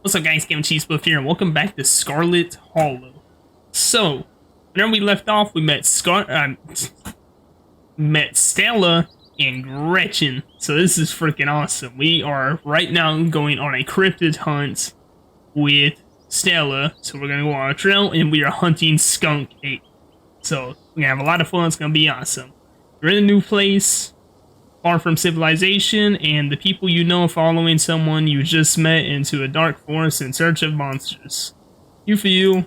What's up, guys? Kevin Cheesebuff here, and welcome back to Scarlet Hollow. So, whenever we left off, we met Stella and Gretchen. So this is freaking awesome. We are right now going on a cryptid hunt with Stella. So we're gonna go on a trail, and we are hunting skunk ape. So we're gonna have a lot of fun. It's gonna be awesome. We're in a new place, far from civilization, and the people you know following someone you just met into a dark forest in search of monsters. You for you.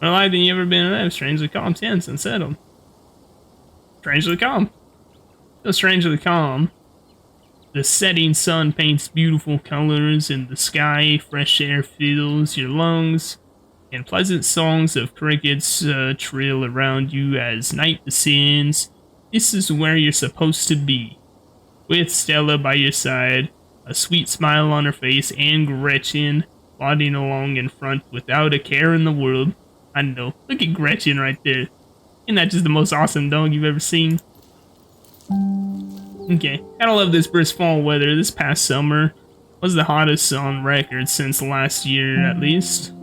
More alive than you ever been alive. Strangely calm, tense, and settled. Strangely calm. So strangely calm. The setting sun paints beautiful colors in the sky. Fresh air fills your lungs, and pleasant songs of crickets trill around you as night descends. This is where you're supposed to be, with Stella by your side, a sweet smile on her face, and Gretchen plodding along in front without a care in the world. I know. Look at Gretchen right there. Isn't that just the most awesome dog you've ever seen? Okay, gotta love this brisk fall weather. This past summer was the hottest on record since last year, at least.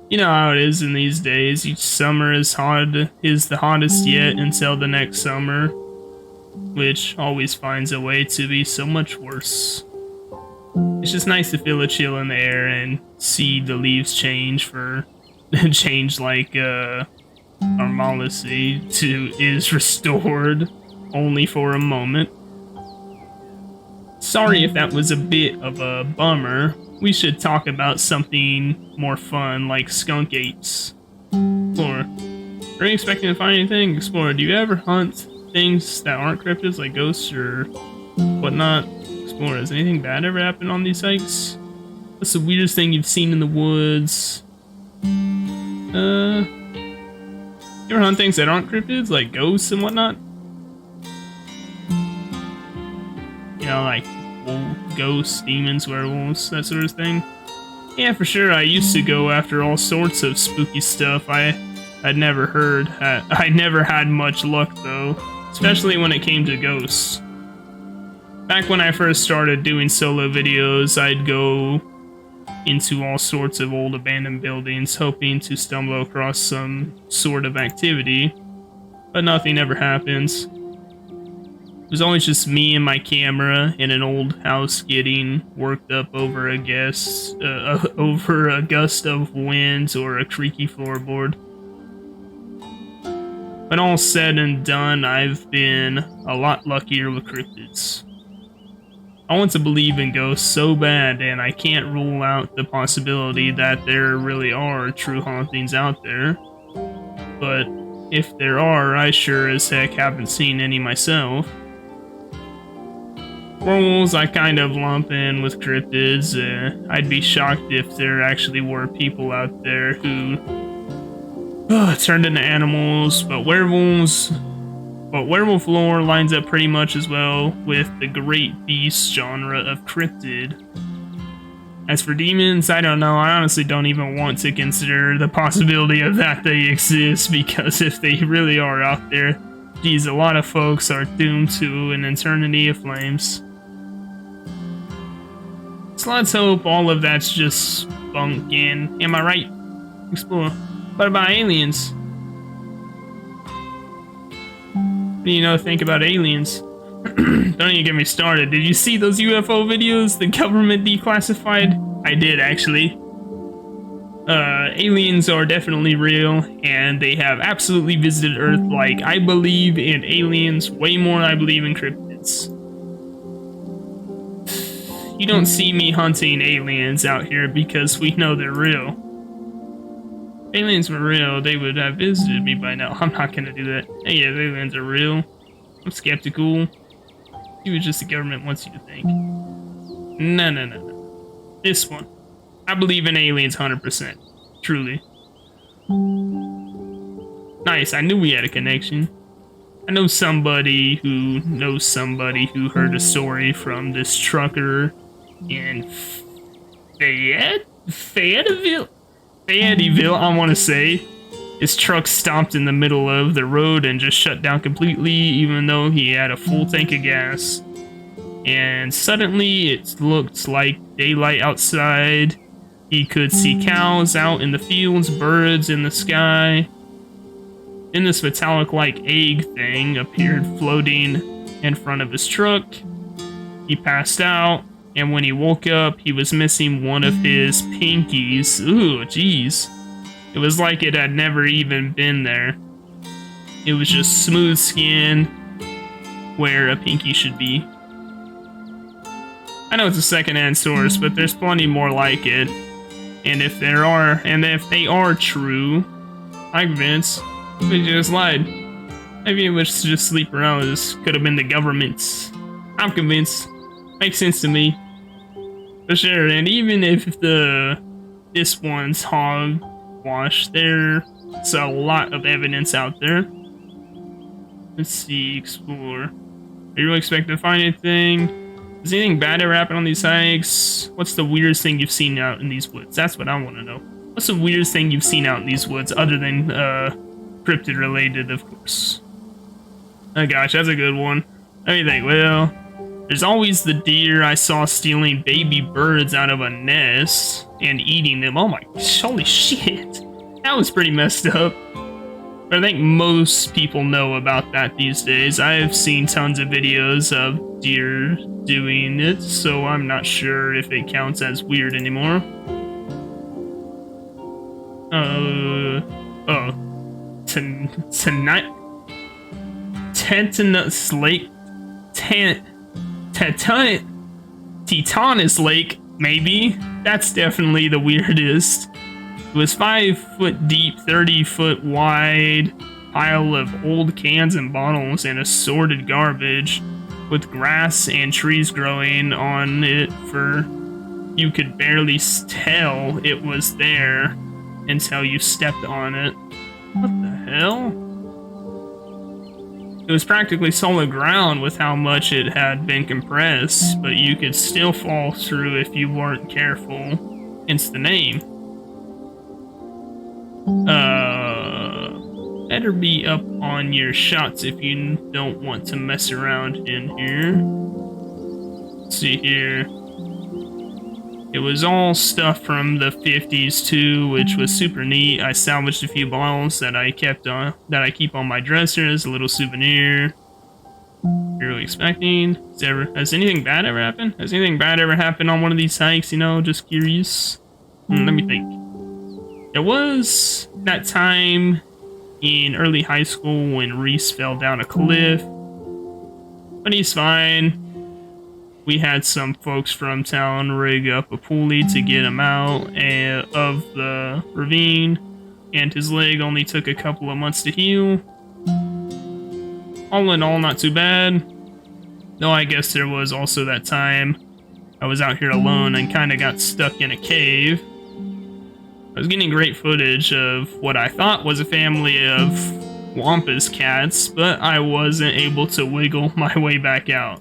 You know how it is in these days. Each summer is the hottest yet until the next summer, which always finds a way to be so much worse. It's just nice to feel a chill in the air and see the leaves change like normalcy is restored only for a moment. Sorry if that was a bit of a bummer. We should talk about something more fun, like skunk apes. Explorer. Are you expecting to find anything? Explorer, do you ever hunt things that aren't cryptids, like ghosts or whatnot? Explorer, has anything bad ever happened on these hikes? What's the weirdest thing you've seen in the woods? You ever hunt things that aren't cryptids, like ghosts and whatnot? You know, like ghosts, demons, werewolves, that sort of thing. Yeah, for sure. I used to go after all sorts of spooky stuff. I'd never had much luck though, especially when it came to ghosts. Back when I first started doing solo videos, I'd go into all sorts of old abandoned buildings, hoping to stumble across some sort of activity, but nothing ever happens. It was always just me and my camera in an old house getting worked up over a gust of winds or a creaky floorboard. When all said and done, I've been a lot luckier with cryptids. I want to believe in ghosts so bad, and I can't rule out the possibility that there really are true hauntings out there. But if there are, I sure as heck haven't seen any myself. Werewolves I kind of lump in with cryptids. I'd be shocked if there actually were people out there who turned into animals, but werewolf lore lines up pretty much as well with the great beast genre of cryptid. As for demons, I don't know. I honestly don't even want to consider the possibility of that they exist, because if they really are out there, geez, a lot of folks are doomed to an eternity of flames. So let's hope all of that's just bunk, and am I right? Explore. What about aliens? What do you know? Think about aliens. Don't even get me started. Did you see those UFO videos the government declassified? I did, actually. Aliens are definitely real, and they have absolutely visited Earth. Like, I believe in aliens way more than I believe in cryptids. You don't see me hunting aliens out here because we know they're real. If aliens were real, they would have visited me by now. I'm not gonna do that. Hey, yeah, aliens are real. I'm skeptical. See what just the government wants you to think. No. This one. I believe in aliens 100%. Truly. Nice, I knew we had a connection. I know somebody who knows somebody who heard a story from this trucker in Fayetteville, I want to say. His truck stopped in the middle of the road and just shut down completely, even though he had a full tank of gas. And suddenly it looked like daylight outside. He could see cows out in the fields, birds in the sky. Then this metallic-like egg thing appeared floating in front of his truck. He passed out, and when he woke up, he was missing one of his pinkies. Ooh, jeez. It was like it had never even been there. It was just smooth skin where a pinky should be. I know it's a secondhand source, but there's plenty more like it. And if they are true, I'm convinced we just lied. Maybe it was just sleep around. This could have been the government's. I'm convinced. Makes sense to me. For sure. And even if this one's hogwash, there's a lot of evidence out there. Let's see, explore. Are you really expecting to find anything? Does anything bad ever happen on these hikes? What's the weirdest thing you've seen out in these woods? That's what I want to know. What's the weirdest thing you've seen out in these woods, other than cryptid related, of course? Oh gosh, that's a good one. Let me think. Well, there's always the deer I saw stealing baby birds out of a nest and eating them. Oh my, holy shit. That was pretty messed up. But I think most people know about that these days. I've seen tons of videos of deer doing it, so I'm not sure if it counts as weird anymore. Tonight, Tetanus Lake, Tetanus Lake, maybe? That's definitely the weirdest. It was 5 foot deep, 30 foot wide pile of old cans and bottles and assorted garbage with grass and trees growing on it for you could barely tell it was there until you stepped on it. What the hell? It was practically solid ground with how much it had been compressed, but you could still fall through if you weren't careful. Hence the name. Better be up on your shots if you don't want to mess around in here. Let's see here. It was all stuff from the 50s too, which was super neat. I salvaged a few bottles that I keep on my dresser as a little souvenir. You're really expecting? Has anything bad ever happened? Has anything bad ever happened on one of these hikes? You know, just curious. Let me think. There was that time in early high school when Reese fell down a cliff, but he's fine. We had some folks from town rig up a pulley to get him out of the ravine, and his leg only took a couple of months to heal. All in all, not too bad. Though I guess there was also that time I was out here alone and kind of got stuck in a cave. I was getting great footage of what I thought was a family of Wampus cats, but I wasn't able to wiggle my way back out.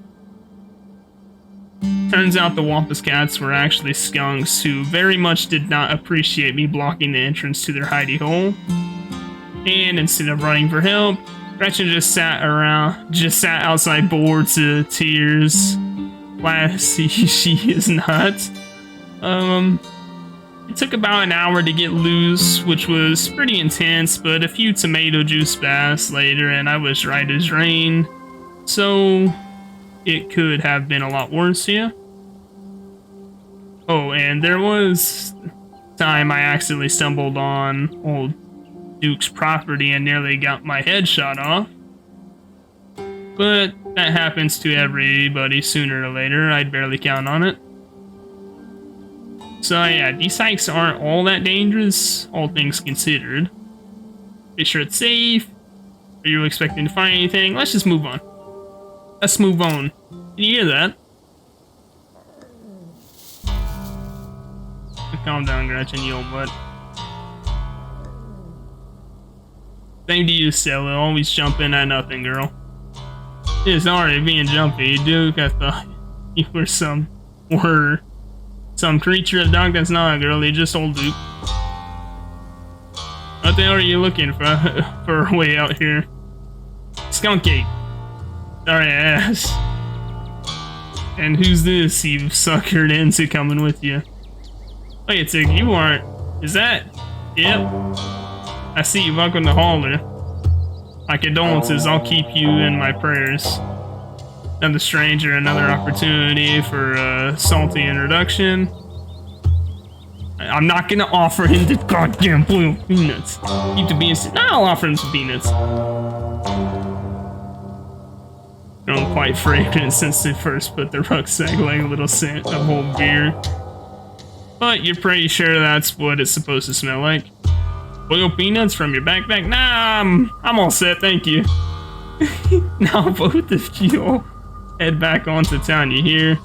Turns out the Wampus cats were actually skunks who very much did not appreciate me blocking the entrance to their hidey hole. And instead of running for help, Gretchen just sat outside bored to tears. Classy she is not. It took about an hour to get loose, which was pretty intense, but a few tomato juice baths later and I was right as rain. So it could have been a lot worse, yeah. Oh, and there was time I accidentally stumbled on old Duke's property and nearly got my head shot off. But that happens to everybody sooner or later. I'd barely count on it. So yeah, these hikes aren't all that dangerous, all things considered. Be sure it's safe. Are you expecting to find anything? Let's just move on. Let's move on. Can you hear that? Calm down, Gretchen, you old butt. Same to you, Stella. Always jumping at nothing, girl. It's already being jumpy, Duke. I thought you were some creature of darkness. Not, girl. You're just old Duke. What the hell are you looking for a way out here? Skunk Gate. Sorry, I asked. And who's this you've suckered into coming with you? Wait a second, you aren't. Is that? Yep. I see you. Welcome to Hauler. My condolences, I'll keep you in my prayers. Another stranger, another opportunity for a salty introduction. I'm not gonna offer him the goddamn blue peanuts. Keep the beans. No, I'll offer him some peanuts. They're quite fragrant since they first put the rucksack, like a little scent of old beer. But you're pretty sure that's what it's supposed to smell like. Boiled peanuts from your backpack? Nah, I'm all set, thank you. Now both of you head back onto town, you hear?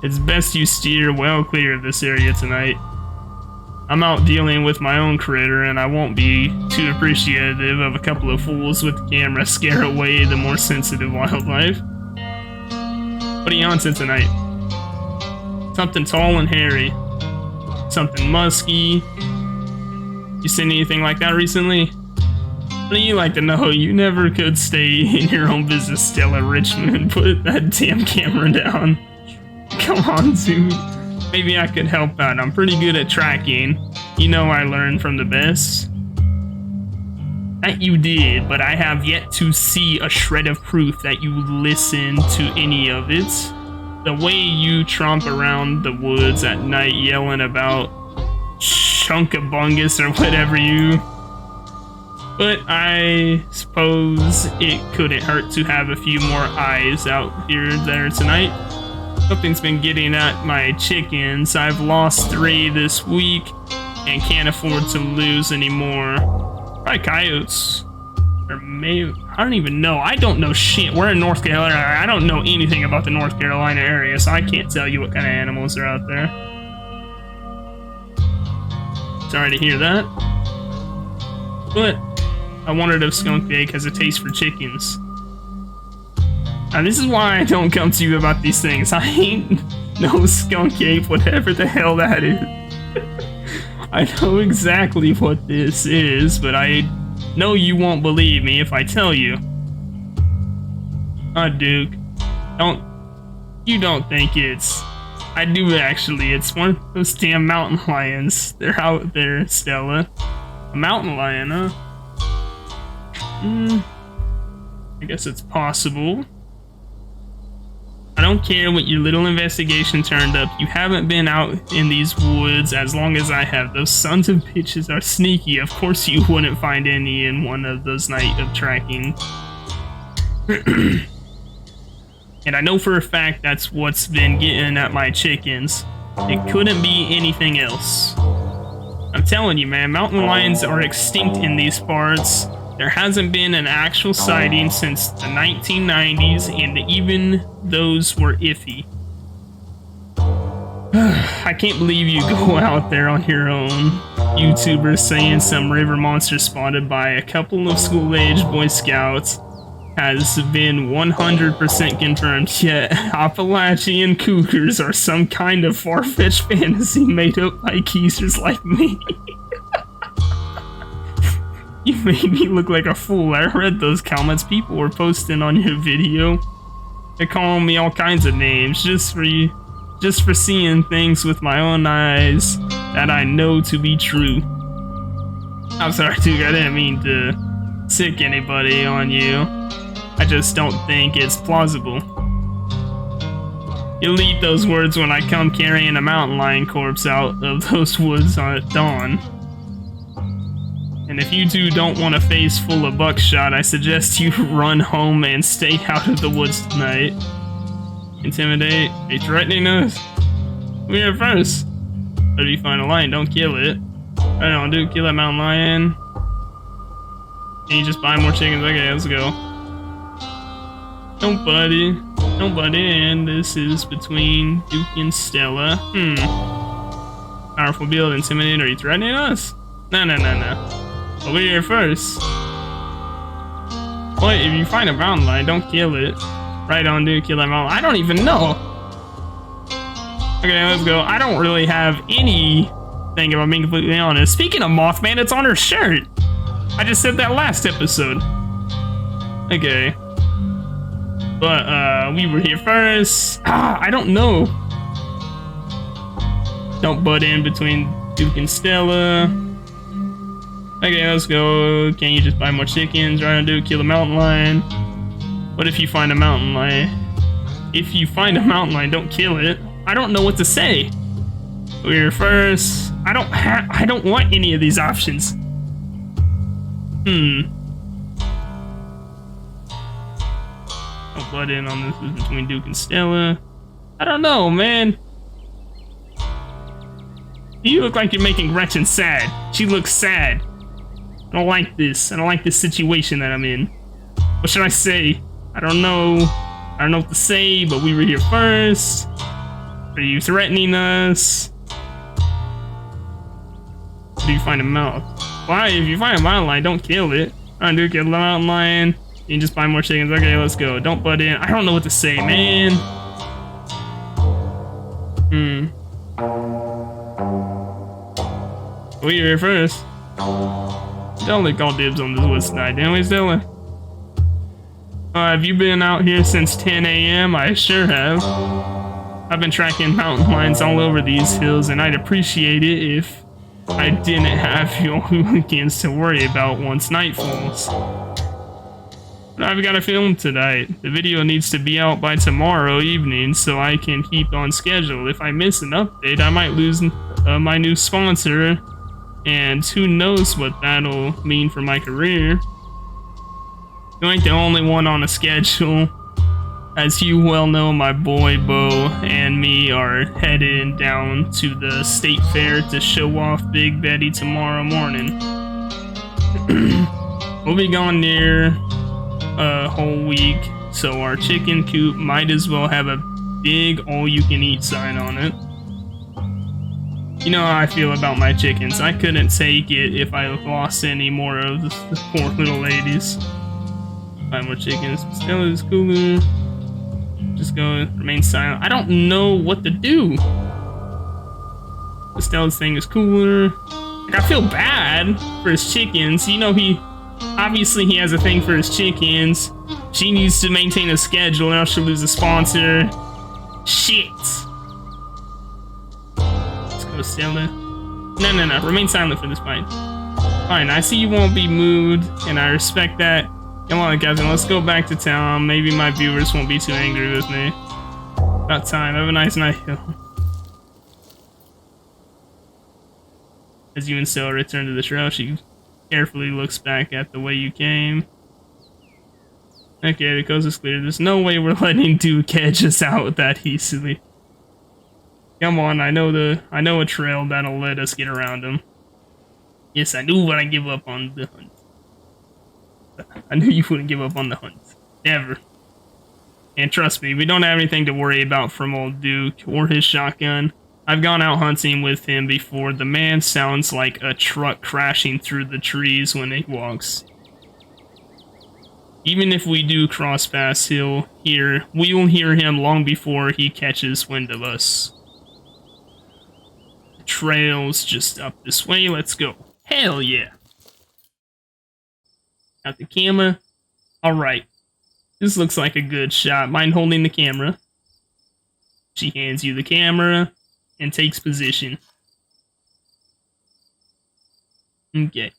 It's best you steer well clear of this area tonight. I'm out dealing with my own critter, and I won't be too appreciative of a couple of fools with the camera scare away the more sensitive wildlife. What are you on to tonight? Something tall and hairy. Something musky. You seen anything like that recently? What do you like to know? You never could stay in your own business, Stella Richmond. Put that damn camera down. Come on, dude. Maybe I could help out. I'm pretty good at tracking. You know I learned from the best. That you did, but I have yet to see a shred of proof that you listen to any of it. The way you tromp around the woods at night yelling about chunkabungus or whatever you... But I suppose it couldn't hurt to have a few more eyes out here there tonight. Something's been getting at my chickens. I've lost 3 this week and can't afford to lose any more. Probably coyotes. Or maybe, I don't even know. I don't know shit. We're in North Carolina. I don't know anything about the North Carolina area, so I can't tell you what kind of animals are out there. Sorry to hear that. But I wondered if skunk egg has a taste for chickens. Now this is why I don't come to you about these things. I ain't no skunk ape, whatever the hell that is. I know exactly what this is, but I know you won't believe me if I tell you. Duke, you don't think it's... I do actually, it's one of those damn mountain lions. They're out there, Stella. A mountain lion, huh? I guess it's possible. I don't care what your little investigation turned up. You haven't been out in these woods as long as I have. Those sons of bitches are sneaky. Of course you wouldn't find any in one of those night of tracking. And I know for a fact that's what's been getting at my chickens. It couldn't be anything else. I'm telling you, man, mountain lions are extinct in these parts. There hasn't been an actual sighting since the 1990s, and even those were iffy. I can't believe you go out there on your own. YouTubers saying some river monster spotted by a couple of school-aged Boy Scouts has been 100% confirmed, yet Appalachian cougars are some kind of far-fetched fantasy made up by geezers like me. You made me look like a fool. I read those comments people were posting on your video. They're calling me all kinds of names just for seeing things with my own eyes that I know to be true. I'm sorry, Duke, I didn't mean to sick anybody on you. I just don't think it's plausible. You'll eat those words when I come carrying a mountain lion corpse out of those woods at dawn. And if you two don't want a face full of buckshot, I suggest you run home and stay out of the woods tonight. Intimidate? Are you threatening us? We're here first. But if you find a lion, don't kill it. Right on, dude, kill that mountain lion. And you just buy more chickens? Okay, let's go. Nobody, and this is between Duke and Stella. Powerful build, intimidate, are you threatening us? No. But we're here first. What? If you find a mountain lion, don't kill it. Right on, dude, kill that mountain. I don't even know. Okay, let's go. I don't really have anything, if I'm being completely honest. Speaking of Mothman, it's on her shirt. I just said that last episode. Okay. But we were here first. I don't know. Don't butt in between Duke and Stella. Okay, let's go. Can you just buy more chickens? Right on, Duke. Kill a mountain lion. What if you find a mountain lion? If you find a mountain lion, don't kill it. I don't know what to say. We're first. I don't want any of these options. Don't butt in on this between Duke and Stella. I don't know, man. You look like you're making Gretchen sad. She looks sad. I don't like this. I don't like this situation that I'm in. What should I say? I don't know. I don't know what to say, but we were here first. Are you threatening us? Do you find a mountain? Why? If you find a mountain lion, don't kill it. I do kill the mountain lion. You can just buy more chickens. Okay, let's go. Don't butt in. I don't know what to say, man. We were here first. Don't let call dibs on this west side, didn't we, Stella? Have you been out here since 10 a.m.? I sure have. I've been tracking mountain lions all over these hills, and I'd appreciate it if I didn't have your hooligans to worry about once night falls. But I've got to film tonight. The video needs to be out by tomorrow evening so I can keep on schedule. If I miss an update, I might lose my new sponsor, and who knows what that'll mean for my career. You ain't the only one on a schedule. As you well know, my boy Bo and me are heading down to the state fair to show off Big Betty tomorrow morning. We'll be gone near a whole week, so our chicken coop might as well have a big all-you-can-eat sign on it. You know how I feel about my chickens. I couldn't take it if I lost any more of the poor little ladies. Find more chickens. Stella's cooler. Just go remain silent. I don't know what to do. Stella's thing is cooler. Like, I feel bad for his chickens. You know, he has a thing for his chickens. She needs to maintain a schedule, or else she'll lose a sponsor. Shit. Let's go, Stella. No. Remain silent for this fight. Fine, I see you won't be moved, and I respect that. Come on, Captain, let's go back to town. Maybe my viewers won't be too angry with me. About time. Have a nice night. As you and Stella return to the trail, she carefully looks back at the way you came. Okay, the coast is clear. There's no way we're letting Duke catch us out that easily. Come on, I know a trail that'll let us get around him. Yes, I knew when I give up on the hunt. I knew you wouldn't give up on the hunt. Never. And trust me, we don't have anything to worry about from old Duke or his shotgun. I've gone out hunting with him before. The man sounds like a truck crashing through the trees when he walks. Even if we do cross paths, we will hear him long before he catches wind of us. The trail's just up this way. Let's go. Hell yeah. Got the camera. Alright. This looks like a good shot. Mind holding the camera. She hands you the camera and takes position. Okay.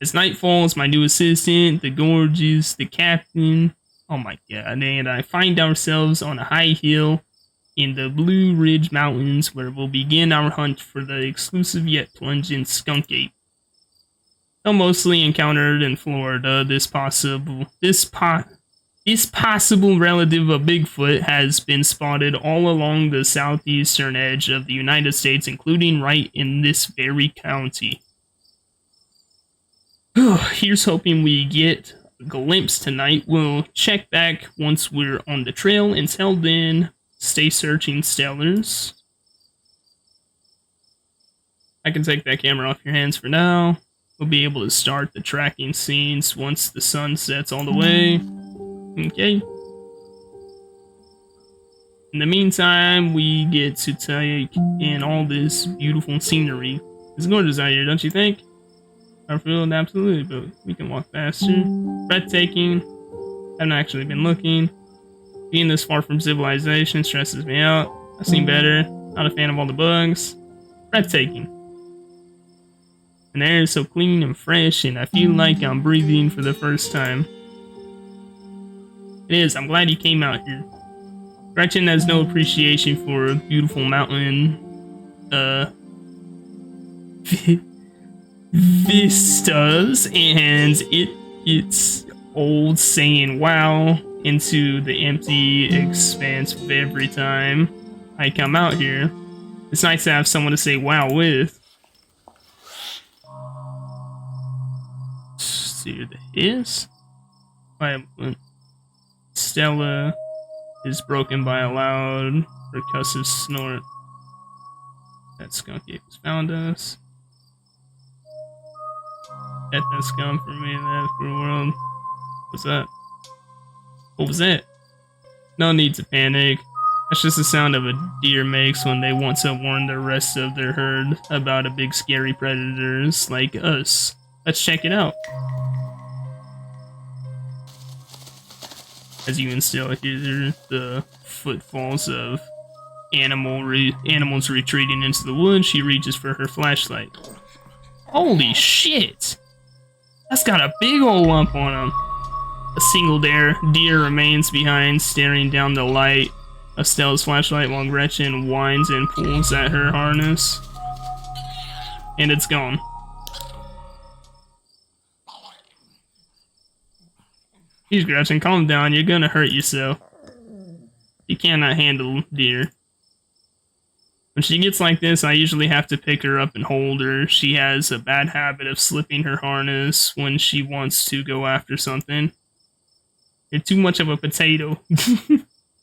As night falls, my new assistant, the gorgeous, the captain, oh my god, and I find ourselves on a high hill in the Blue Ridge Mountains where we'll begin our hunt for the exclusive yet plungent skunk ape. Though mostly encountered in Florida, this possible relative of Bigfoot has been spotted all along the southeastern edge of the United States, including right in this very county. Here's hoping we get a glimpse tonight. We'll check back once we're on the trail. Until then, stay searching, Stellars. I can take that camera off your hands for now. We'll be able to start the tracking scenes once the sun sets all the way. Okay. In the meantime, we get to take in all this beautiful scenery. It's gorgeous out here, don't you think? I feel it absolutely, but we can walk faster. Breathtaking. Haven't actually been looking. Being this far from civilization stresses me out. I've seen better. Not a fan of all the bugs. Breathtaking. And the air is so clean and fresh, and I feel like I'm breathing for the first time. It is. I'm glad you came out here. Gretchen has no appreciation for beautiful mountain, vistas, and it's old saying wow into the empty expanse of every time I come out here. It's nice to have someone to say wow with. Let's see who that is. Stella is broken by a loud, percussive snort. That skunk ape has found us. Get that skunk for me, that for the world. What's that? What was that? No need to panic. That's just the sound of a deer makes when they want to warn the rest of their herd about a big scary predators like us. Let's check it out. As you can still hear the footfalls of animals retreating into the woods, she reaches for her flashlight. Holy shit! That's got a big old lump on him. A single deer remains behind, staring down the light of Stella's flashlight while Gretchen whines and pulls at her harness. And it's gone. Jeez, Gretchen, calm down. You're gonna hurt yourself. You cannot handle deer. When she gets like this, I usually have to pick her up and hold her. She has a bad habit of slipping her harness when she wants to go after something. You're too much of a potato.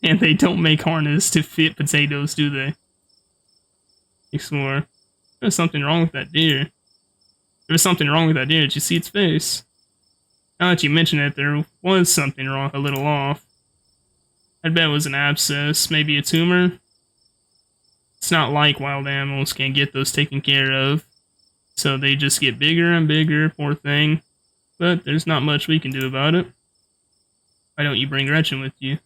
And they don't make harness to fit potatoes, do they? Explore. There's something wrong with that deer. There's something wrong with that deer. Did you see its face? Now that you mention it, there was something wrong, a little off. I'd bet it was an abscess, maybe a tumor. It's not like wild animals can't get those taken care of, so they just get bigger and bigger, poor thing. But there's not much we can do about it. Why don't you bring Gretchen with you?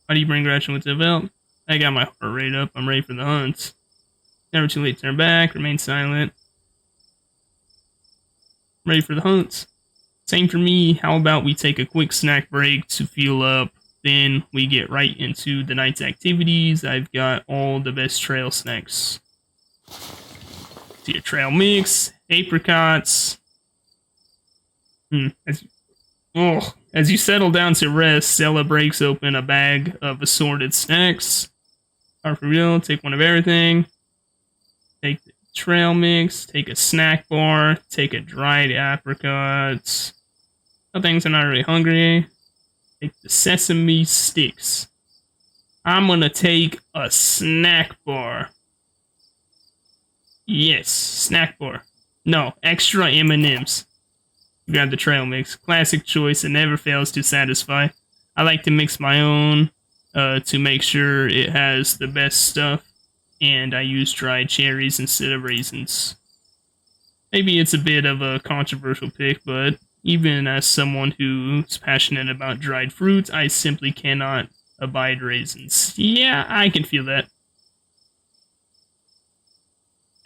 Why do you bring Gretchen with you? Well, I got my heart rate up, I'm ready for the hunt. Never too late to turn back, remain silent. I'm ready for the hunt. Same for me. How about we take a quick snack break to fuel up, then we get right into the night's activities. I've got all the best trail snacks. See your trail mix, apricots. As you settle down to rest, Stella breaks open a bag of assorted snacks. Are for real, take one of everything. Take the trail mix, take a snack bar, take a dried apricot. Some things are not really hungry. Take the sesame sticks. I'm gonna take a snack bar. Yes, snack bar. No, extra M&Ms. Grab the trail mix. Classic choice that never fails to satisfy. I like to mix my own to make sure it has the best stuff. And I use dried cherries instead of raisins. Maybe it's a bit of a controversial pick, but even as someone who's passionate about dried fruits, I simply cannot abide raisins. Yeah, I can feel that.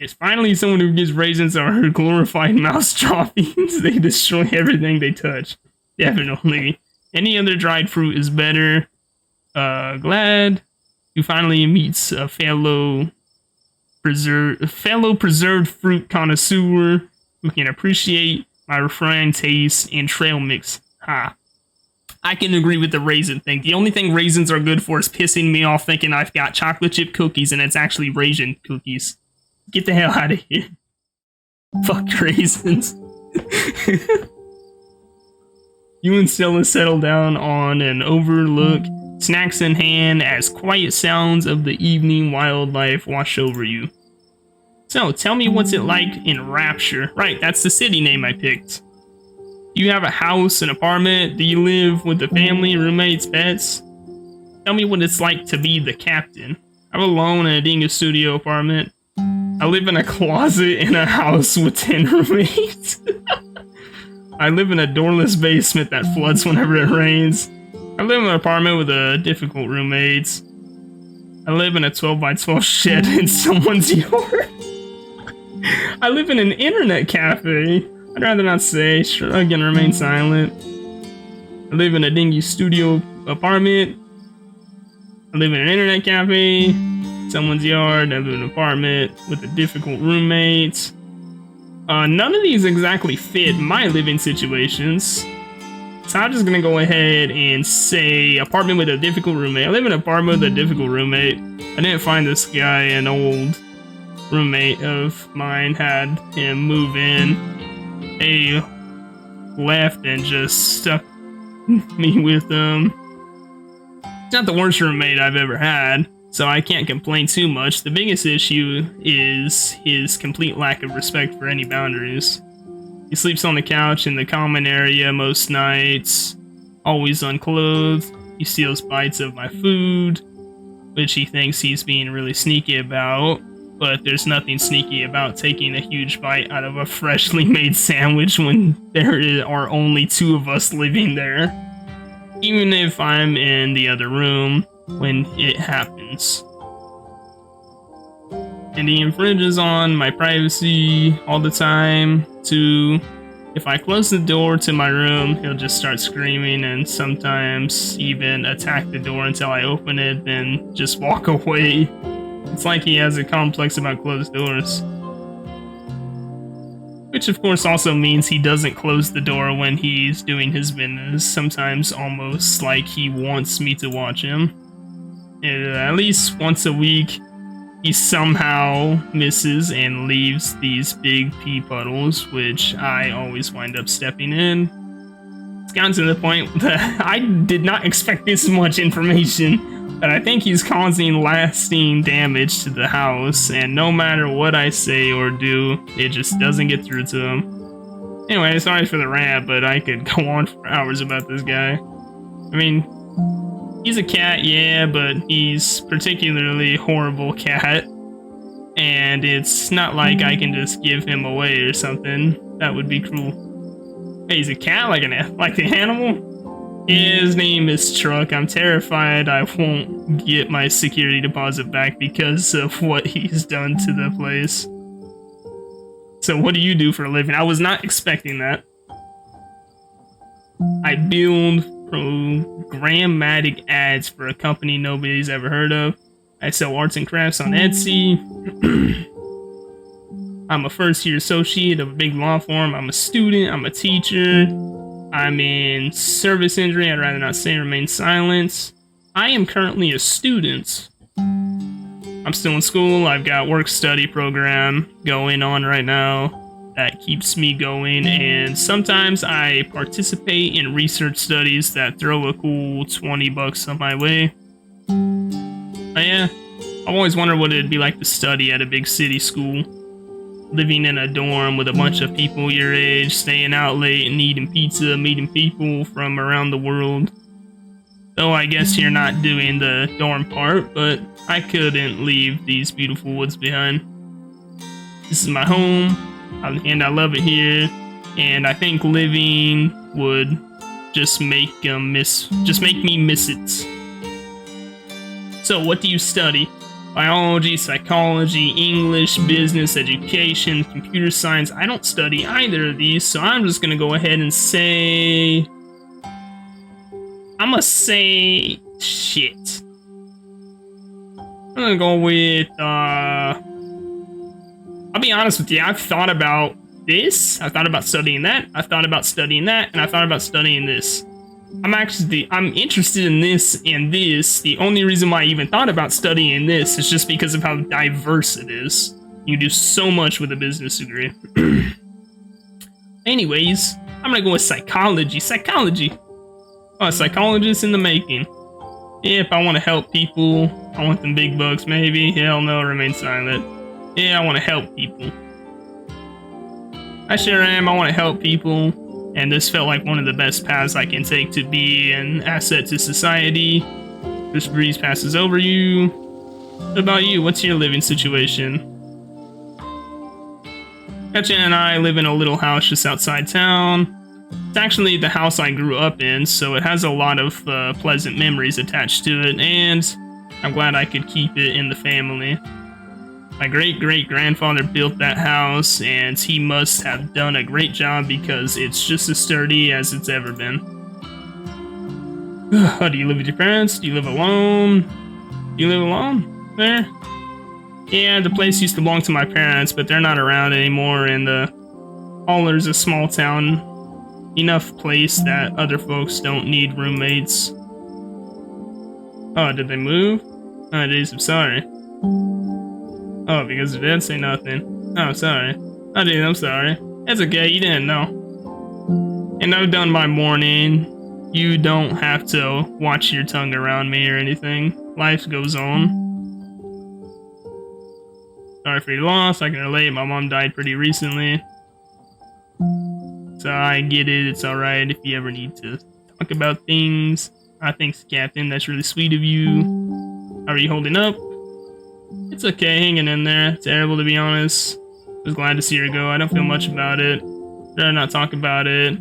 It's finally someone who gives raisins are glorified mouse droppings. They destroy everything they touch. Definitely. Any other dried fruit is better. Glad who finally meets a fellow preserved fruit connoisseur who can appreciate my refined taste and trail mix. Ha. I can agree with the raisin thing. The only thing raisins are good for is pissing me off thinking I've got chocolate chip cookies and it's actually raisin cookies. Get the hell out of here. Fuck raisins. You and Stella settle down on an overlook, snacks in hand, as quiet sounds of the evening wildlife wash over you. So, tell me what's it like in Rapture. Right, that's the city name I picked. Do you have a house, an apartment? Do you live with a family, roommates, pets? Tell me what it's like to be the captain. I'm alone in a dingo studio apartment. I live in a closet in a house with 10 roommates. I live in a doorless basement that floods whenever it rains. I live in an apartment with difficult roommates. I live in a 12 by 12 shed in someone's yard. I live in an internet cafe. I'd rather not say. Shrug and remain silent. I live in a dingy studio apartment. I live in an internet cafe, someone's yard. I live in an apartment with a difficult roommate. None of these exactly fit my living situations. So I'm just gonna go ahead and say apartment with a difficult roommate. I live in an apartment with a difficult roommate. I didn't find this guy. An old roommate of mine had him move in. They left and just stuck me with him. It's not the worst roommate I've ever had, so I can't complain too much. The biggest issue is his complete lack of respect for any boundaries. He sleeps on the couch in the common area most nights, always unclothed. He steals bites of my food, which he thinks he's being really sneaky about, but there's nothing sneaky about taking a huge bite out of a freshly made sandwich when there are only 2 of us living there, even if I'm in the other room when it happens. And he infringes on my privacy all the time, too. If I close the door to my room, he'll just start screaming and sometimes even attack the door until I open it, then just walk away. It's like he has a complex about closed doors. Which of course also means he doesn't close the door when he's doing his business, sometimes almost like he wants me to watch him. And at least once a week, he somehow misses and leaves these big pee puddles, which I always wind up stepping in. It's gotten to the point that I did not expect this much information, but I think he's causing lasting damage to the house, and no matter what I say or do, it just doesn't get through to him. Anyway, sorry for the rant, but I could go on for hours about this guy. I mean, he's a cat, yeah, but he's particularly horrible cat. And it's not like I can just give him away or something. That would be cruel. Hey, he's a cat, like the animal? His name is Truck. I'm terrified I won't get my security deposit back because of what he's done to the place. So what do you do for a living? I was not expecting that. I build programmatic ads for a company nobody's ever heard of. I sell arts and crafts on Etsy. I'm a first-year associate of a big law firm. I'm a student. I'm a teacher. I'm in service injury. I'd rather not say, remain silent. I am currently a student. I'm still in school. I've got work-study program going on right now. That keeps me going, and sometimes I participate in research studies that throw a cool $20 on my way. But yeah, I've always wondered what it'd be like to study at a big city school. Living in a dorm with a bunch of people your age, staying out late and eating pizza, meeting people from around the world. Though I guess you're not doing the dorm part, but I couldn't leave these beautiful woods behind. This is my home. And I love it here, and I think living would just make me miss it. So what do you study? Biology, psychology, English, business, education, computer science. I don't study either of these, so I'm just gonna go ahead and say... I'm gonna say... shit. I'm gonna go with, I'll be honest with you, I've thought about this, I've thought about studying that, I've thought about studying that, and I've thought about studying this. I'm interested in this and this. The only reason why I even thought about studying this is just because of how diverse it is. You do so much with a business degree. Anyways, I'm gonna go with psychology. Psychology. Oh, a psychologist in the making. If I want to help people, I want them big bucks, maybe. Hell no, remain silent. Yeah, I want to help people. I sure am. I want to help people. And this felt like one of the best paths I can take to be an asset to society. This breeze passes over you. What about you? What's your living situation? Gotcha and I live in a little house just outside town. It's actually the house I grew up in, so it has a lot of pleasant memories attached to it, and I'm glad I could keep it in the family. My great-great-grandfather built that house, and he must have done a great job because it's just as sturdy as it's ever been. Oh, do you live with your parents? Do you live alone? Do you live alone there? Yeah, the place used to belong to my parents, but they're not around anymore, and Holler's a small town. Enough place that other folks don't need roommates. Oh, did they move? Oh, jeez, I'm sorry. Oh, because they didn't say nothing. Oh, sorry. Oh, dude, I'm sorry. It's okay, you didn't know. And I've done my morning. You don't have to watch your tongue around me or anything. Life goes on. Sorry for your loss, I can relate. My mom died pretty recently. So I get it, it's alright if you ever need to talk about things. Thanks, Captain, that's really sweet of you. How are you holding up? It's okay, hanging in there. Terrible, to be honest. I was glad to see her go. I don't feel much about it. Better not talk about it.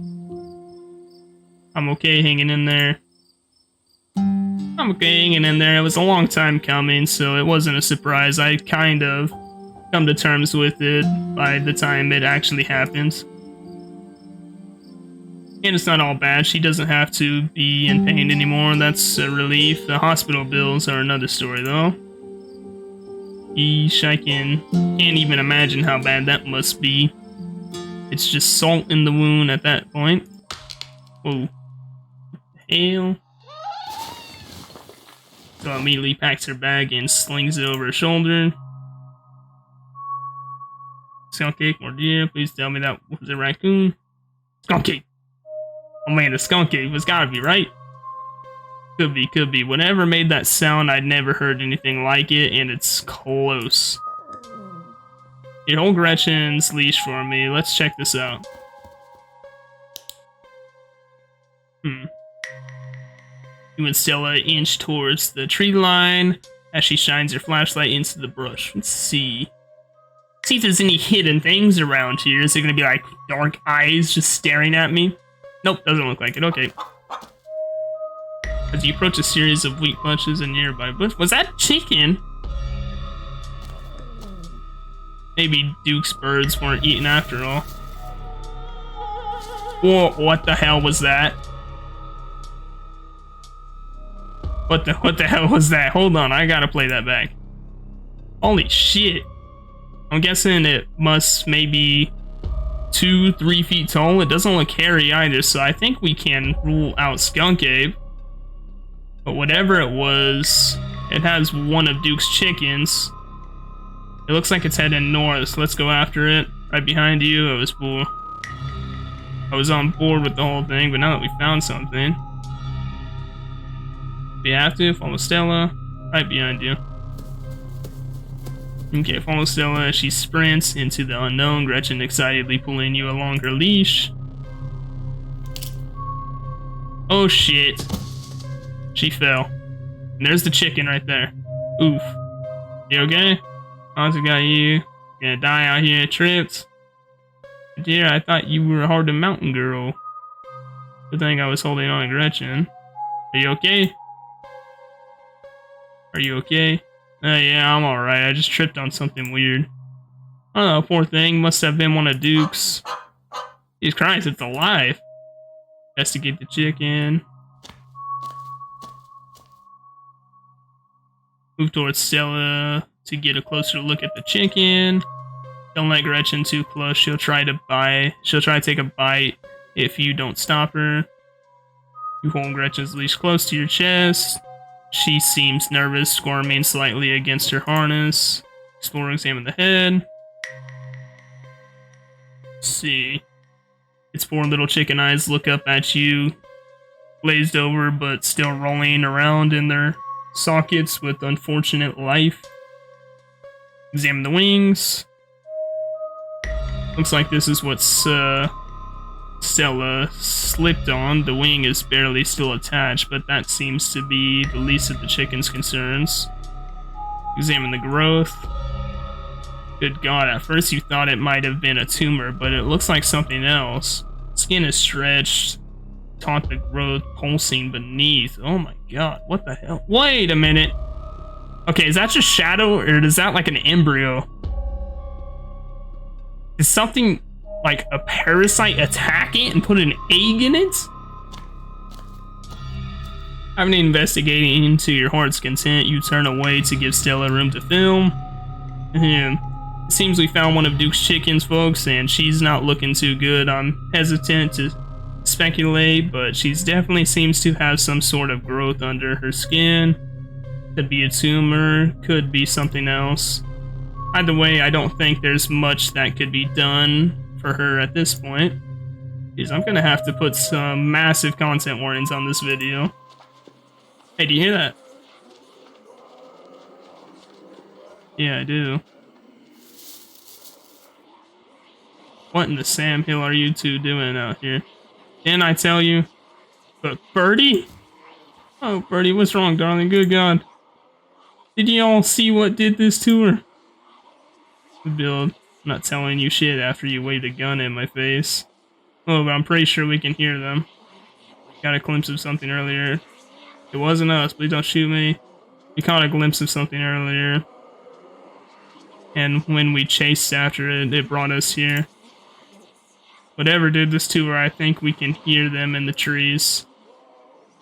I'm okay hanging in there. I'm okay hanging in there. It was a long time coming, so it wasn't a surprise. I kind of come to terms with it by the time it actually happens. And it's not all bad. She doesn't have to be in pain anymore. That's a relief. The hospital bills are another story, though. Yeesh, I can't even imagine how bad that must be. It's just salt in the wound at that point. Whoa. Hell. So immediately packs her bag and slings it over her shoulder. Skunk cake, more dear. Please tell me that was a raccoon. Skunk cake. Oh man, the skunk cake was gotta be, right? Could be. Whatever made that sound, I'd never heard anything like it, and it's close. Here, hold Gretchen's leash for me. Let's check this out. You and Stella inch towards the tree line as she shines her flashlight into the brush. Let's see. See if there's any hidden things around here. Is it gonna be like dark eyes just staring at me? Nope, doesn't look like it. Okay. As you approach a series of weak punches in nearby bush. Was that chicken? Maybe Duke's birds weren't eaten after all. Whoa, what the hell was that? What the hell was that? Hold on, I gotta play that back. Holy shit. I'm guessing it must maybe 2-3 feet tall. It doesn't look hairy either, so I think we can rule out Skunk Ape. But whatever it was, it has one of Duke's chickens. It looks like it's heading north, so let's go after it. Right behind you. I was on board with the whole thing, but now that we found something, we have to follow Stella. Right behind you. Okay, follow Stella as she sprints into the unknown, Gretchen excitedly pulling you along her leash. Oh shit. She fell. And there's the chicken right there. Oof. You okay? Honestly got you. Gonna die out here, tripped. Dear, I thought you were a hard mountain girl. Good thing I was holding on to Gretchen. Are you okay? Are you okay? Yeah, I'm alright. I just tripped on something weird. I don't know, poor thing. Must have been one of Duke's. Jesus Christ, it's alive. Investigate the chicken. Move towards Stella to get a closer look at the chicken. Don't let Gretchen too close. She'll try to take a bite if you don't stop her. You hold Gretchen's leash close to your chest. She seems nervous, squirming slightly against her harness. Explore, examine the head. Let's see. Its 4 little chicken eyes look up at you, glazed over but still rolling around in their sockets with unfortunate life. Examine the wings. Looks like this is what Stella slipped on. The wing is barely still attached, but that seems to be the least of the chicken's concerns. Examine the growth. Good God, at first you thought it might have been a tumor, but it looks like something else. Skin is stretched. Taunt the growth pulsing beneath. Oh my god, what the hell? Wait a minute. Okay, is that just shadow or is that like an embryo? Is something like a parasite attack it and put an egg in it? After investigating into your heart's content, you turn away to give Stella room to film. It seems we found one of Duke's chickens, folks, and she's not looking too good. I'm hesitant to speculate, but she's definitely seems to have some sort of growth under her skin. Could be a tumor, could be something else. Either way, I don't think there's much that could be done for her at this point. Jeez, I'm gonna have to put some massive content warnings on this video. Hey, do you hear that? Yeah, I do. What in the Sam Hill are you two doing out here? Didn't I tell you? But Birdie? Oh, Birdie, what's wrong, darling? Good God. Did y'all see what did this to her? Bill, I'm not telling you shit after you waved a gun in my face. Oh, but I'm pretty sure we can hear them. Got a glimpse of something earlier. It wasn't us, please don't shoot me. We caught a glimpse of something earlier. And when we chased after it, it brought us here. Whatever did this to her, I think we can hear them in the trees.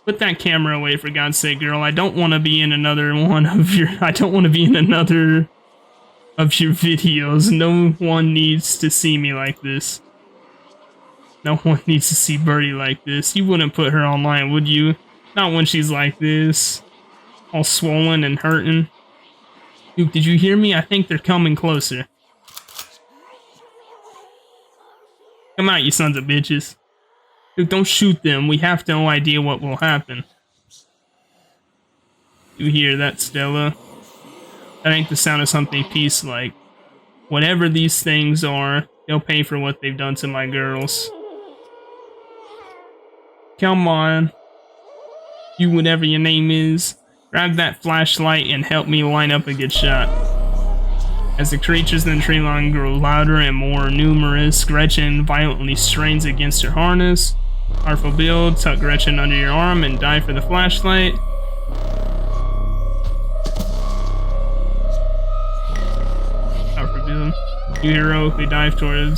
Put that camera away, for God's sake, girl. I don't want to be in another one of your... I don't want to be in another of your videos. No one needs to see me like this. No one needs to see Birdie like this. You wouldn't put her online, would you? Not when she's like this. All swollen and hurting. Duke, did you hear me? I think they're coming closer. Come out, you sons of bitches. Duke, don't shoot them. We have no idea what will happen. You hear that, Stella? That ain't the sound of something peace-like. Whatever these things are, they'll pay for what they've done to my girls. Come on. You, whatever your name is, grab that flashlight and help me line up a good shot. As the creatures in the tree line grow louder and more numerous, Gretchen violently strains against her harness. Powerful build, tuck Gretchen under your arm and dive for the flashlight. Powerful build. You heroically dive toward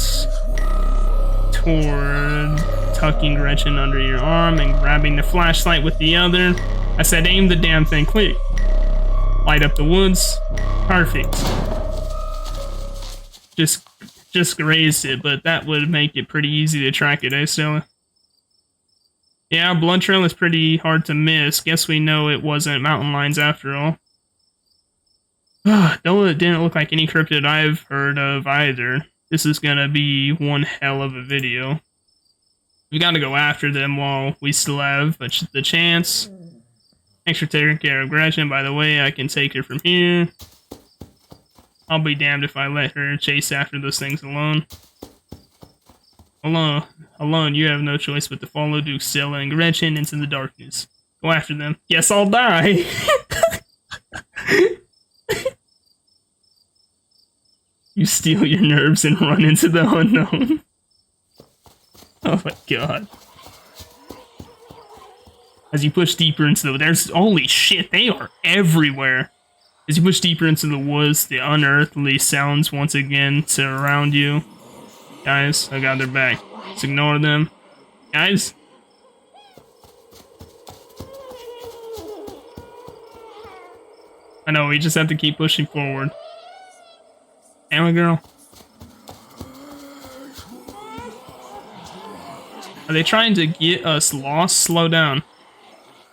tucking Gretchen under your arm and grabbing the flashlight with the other. I said aim the damn thing quick. Light up the woods. Perfect. Just grazed it, but that would make it pretty easy to track it, eh, Stella? Yeah, blood trail is pretty hard to miss. Guess we know it wasn't mountain lions after all. Though it didn't look like any cryptid I've heard of either. This is gonna be one hell of a video. We gotta go after them while we still have the chance. Thanks for taking care of Gretchen. By the way, I can take her from here. I'll be damned if I let her chase after those things alone. Alone, you have no choice but to follow Duke, Stella, and Gretchen into the darkness. Go after them. Yes, I'll die! You steal your nerves and run into the unknown. Oh my god. As you push deeper into holy shit, they are everywhere. As you push deeper into the woods, the unearthly sounds once again surround you. Guys, I got their back. Just ignore them. Guys? I know, we just have to keep pushing forward. Damn it, girl. Are they trying to get us lost? Slow down.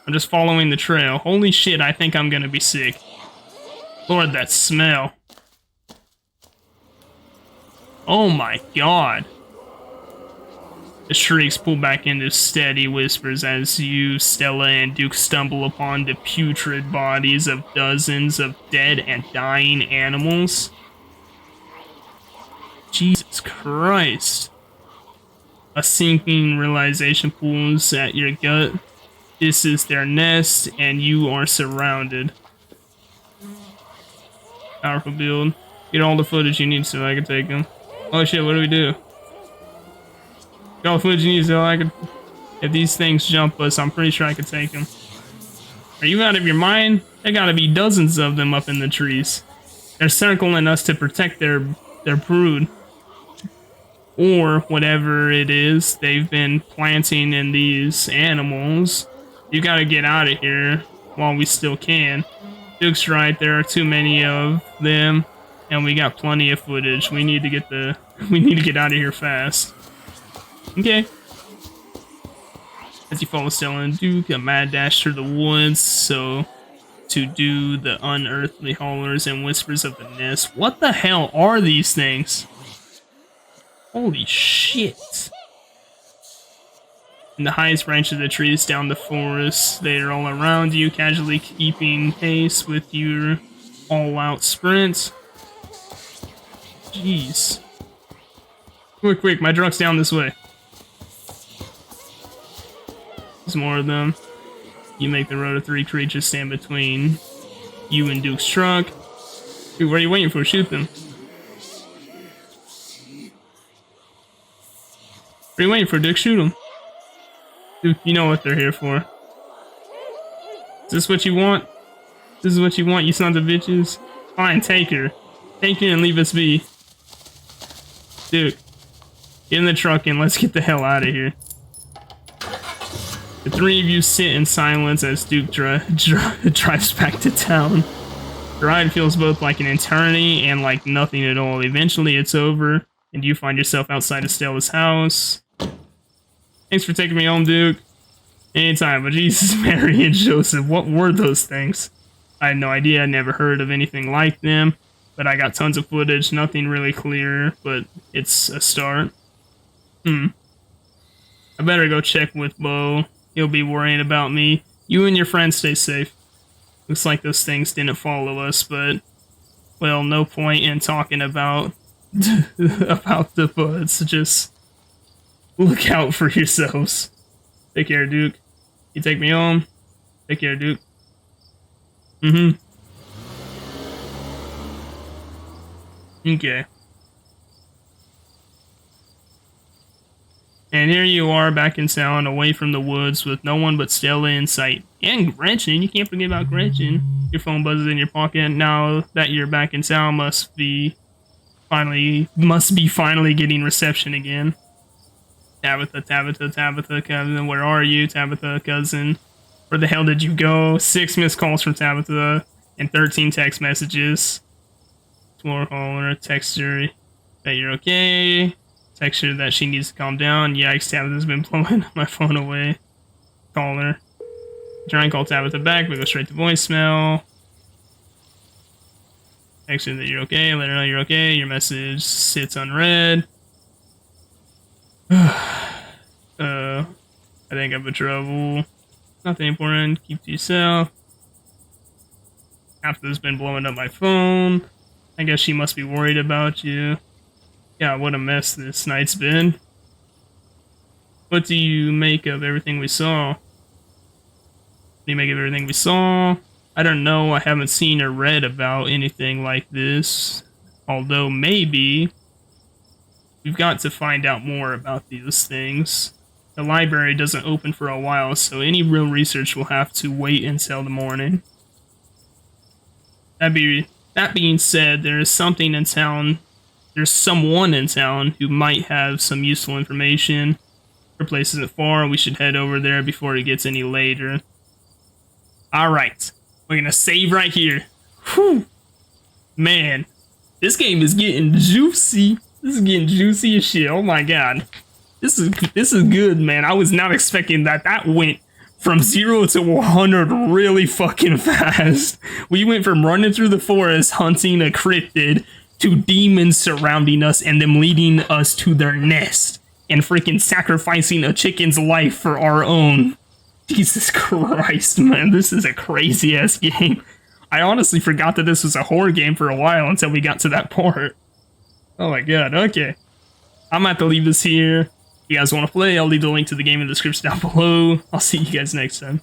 I'm just following the trail. Holy shit, I think I'm gonna be sick. Lord, that smell. Oh my god. The shrieks pull back into steady whispers as you, Stella, and Duke stumble upon the putrid bodies of dozens of dead and dying animals. Jesus Christ. A sinking realization pulls at your gut. This is their nest, and you are surrounded. Powerful build. Get all the footage you need so I can take them. Oh shit, what do we do? All the food you need, so I could. If these things jump us, I'm pretty sure I could take them. Are you out of your mind? There gotta be dozens of them up in the trees. They're circling us to protect their brood. Or whatever it is they've been planting in these animals. You gotta get out of here while we still can. Duke's right, there are too many of them, and we got plenty of footage. We need to get out of here fast. Okay. As you follow Stella and Duke, a mad dash through the woods, so to do the unearthly hollers and whispers of the nest. What the hell are these things? Holy shit. In the highest branch of the trees down the forest, they are all around you, casually keeping pace with your all-out sprint. Jeez. Quick, my truck's down this way. There's more of them. You make the road of 3 creatures stand between you and Duke's truck. Dude, what are you waiting for? Shoot them. What are you waiting for, Duke? Shoot them. Duke, you know what they're here for. Is this what you want? This is what you want, you sons of bitches? Fine, take her. Take her and leave us be. Duke, get in the truck and let's get the hell out of here. The 3 of you sit in silence as Duke drives back to town. The ride feels both like an eternity and like nothing at all. Eventually it's over, and you find yourself outside of Stella's house. Thanks for taking me home, Duke. Anytime, but Jesus, Mary, and Joseph, what were those things? I had no idea, I'd never heard of anything like them, but I got tons of footage, nothing really clear, but it's a start. I better go check with Bo. He'll be worrying about me. You and your friends stay safe. Looks like those things didn't follow us, but, well, no point in talking about about the buds. Just look out for yourselves. Take care, Duke. You take me home. Take care, Duke. Okay. And here you are back in town, away from the woods, with no one but Stella in sight. And Gretchen, you can't forget about Gretchen. Your phone buzzes in your pocket. Now that you're back in town, must be finally getting reception again. Tabitha, cousin, where are you? Tabitha, cousin, where the hell did you go? 6 missed calls from Tabitha, and 13 text messages. Explore caller, text her that you're okay. Text her that she needs to calm down. Yikes, Tabitha's been blowing my phone away. Call her. Try and call Tabitha back, but go straight to voicemail. Text her that you're okay, let her know you're okay. Your message sits unread. I think I'm in trouble. Nothing important. Keep to yourself. Tabitha's been blowing up my phone. I guess she must be worried about you. Yeah, what a mess this night's been. What do you make of everything we saw? What do you make of everything we saw? I don't know, I haven't seen or read about anything like this. Although maybe we've got to find out more about these things. The library doesn't open for a while, so any real research will have to wait until the morning. That being said, there is something in town. There's someone in town who might have some useful information. Her place isn't far, we should head over there before it gets any later. Alright, we're gonna save right here. Whew. Man, this game is getting juicy. This is getting juicy as shit. Oh my god. This is good, man. I was not expecting that. That went from 0 to 100 really fucking fast. We went from running through the forest hunting a cryptid to demons surrounding us and them leading us to their nest and freaking sacrificing a chicken's life for our own. Jesus Christ, man, this is a crazy ass game. I honestly forgot that this was a horror game for a while until we got to that part. Oh my god, okay. I'm gonna have to leave this here. If you guys want to play, I'll leave the link to the game in the description down below. I'll see you guys next time.